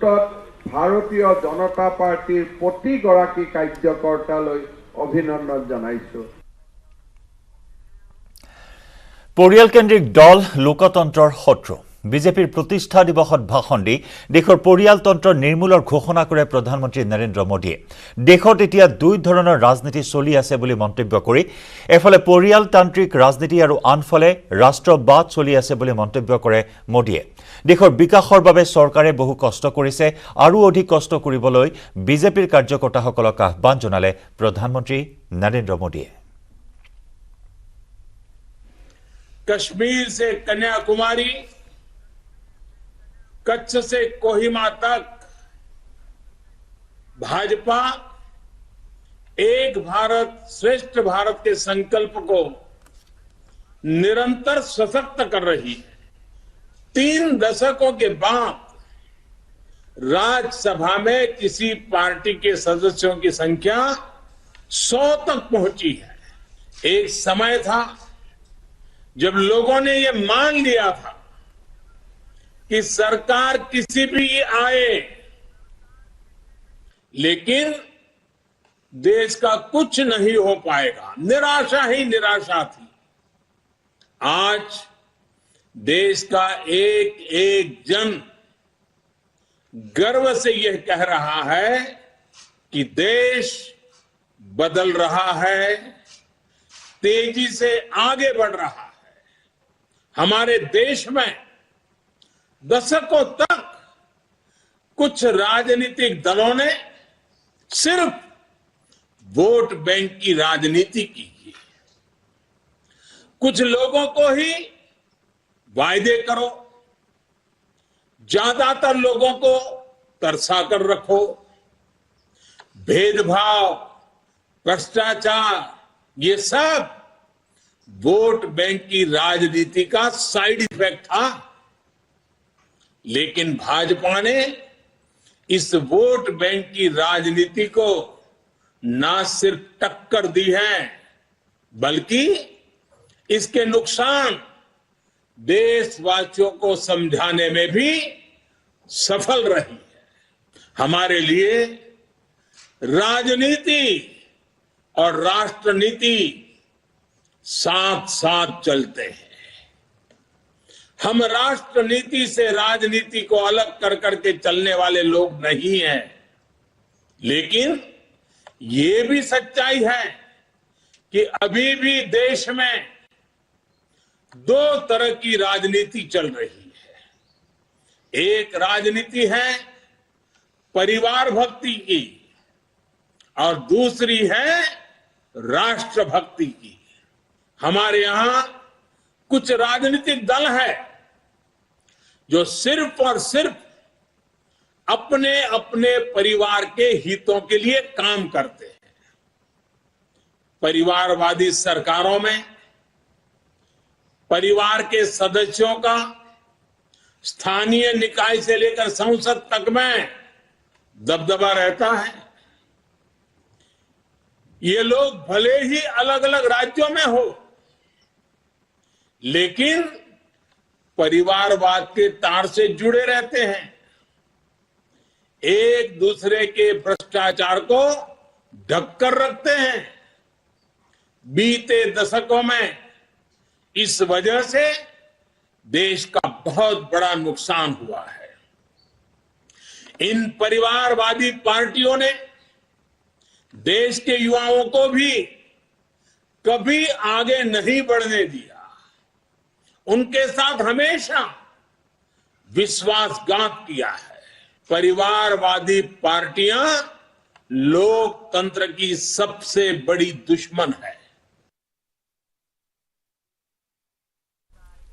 ক্ষেত্ৰত ভাৰতীয় জনতা পাৰ্টিৰ প্ৰতিগৰাকী কাৰ্যকৰ্তালৈ অভিনন্দন জনাইছোঁ। পৰিয়ালকেন্দ্ৰিক দল লোকতন্ত্ৰৰ শত্ৰু। বিজেপিৰ প্ৰতিষ্ঠা দিৱসত ভাষণ দি দেশৰ পৰিয়ালতন্ত্ৰ নিৰ্মূলৰ ঘোষণা কৰে প্ৰধানমন্ত্ৰী নৰেন্দ্ৰ মোদীয়ে। দেশত এতিয়া দুই ধৰণৰ ৰাজনীতি চলি আছে বুলি মন্তব্য কৰি এফালে পৰিয়ালতান্ত্ৰিক ৰাজনীতি আৰু আনফালে ৰাষ্ট্ৰবাদ চলি আছে বুলি মন্তব্য কৰে মোদীয়ে। দেশৰ বিকাশৰ বাবে চৰকাৰে বহু কষ্ট কৰিছে আৰু অধিক কষ্ট কৰিবলৈ বিজেপিৰ কাৰ্যকৰ্তাসকলক আহ্বান জনালে প্ৰধানমন্ত্ৰী নৰেন্দ্ৰ মোদীয়ে। कश्मीर से कन्याकुमारी, कच्छ से कोहिमा तक भाजपा एक भारत श्रेष्ठ भारत के संकल्प को निरंतर सशक्त कर रही है। 3 दशकों के बाद राज्यसभा में किसी पार्टी के सदस्यों की संख्या 100 तक पहुंची है। एक समय था जब लोगों ने यह मान लिया था कि सरकार किसी भी आए, लेकिन देश का कुछ नहीं हो पाएगा, निराशा ही निराशा थी। आज देश का एक एक जन गर्व से यह कह रहा है कि देश बदल रहा है, तेजी से आगे बढ़ रहा है। हमारे देश में दशकों तक कुछ राजनीतिक दलों ने सिर्फ वोट बैंक की राजनीति की है। कुछ लोगों को ही वायदे करो, ज्यादातर लोगों को तरसा कर रखो, भेदभाव, भ्रष्टाचार, ये सब वोट बैंक की राजनीति का साइड इफेक्ट था। लेकिन भाजपा ने इस वोट बैंक की राजनीति को ना सिर्फ टक्कर दी है, बल्कि इसके नुकसान देशवासियों को समझाने में भी सफल रही है। हमारे लिए राजनीति और राष्ट्रनीति साथ साथ चलते हैं। हम राष्ट्रनीति से राजनीति को अलग कर करके चलने वाले लोग नहीं हैं, लेकिन ये भी सच्चाई है कि अभी भी देश में 2 तरह की राजनीति चल रही है। एक राजनीति है परिवार भक्ति की और दूसरी है राष्ट्र भक्ति की। हमारे यहां कुछ राजनीतिक दल है जो सिर्फ और सिर्फ अपने अपने परिवार के हितों के लिए काम करते हैं। परिवारवादी सरकारों में परिवार के सदस्यों का स्थानीय निकाय से लेकर संसद तक में दबदबा रहता है। ये लोग भले ही अलग अलग राज्यों में हो, लेकिन परिवारवाद के तार से जुड़े रहते हैं। एक दूसरे के भ्रष्टाचार को ढककर रखते हैं। बीते दशकों में इस वजह से देश का बहुत बड़ा नुकसान हुआ है। इन परिवारवादी पार्टियों ने देश के युवाओं को भी कभी आगे नहीं बढ़ने दिया। उनके साथ हमेशा विश्वासघात किया है। परिवारवादी पार्टियां लोकतंत्र की सबसे बड़ी दुश्मन है।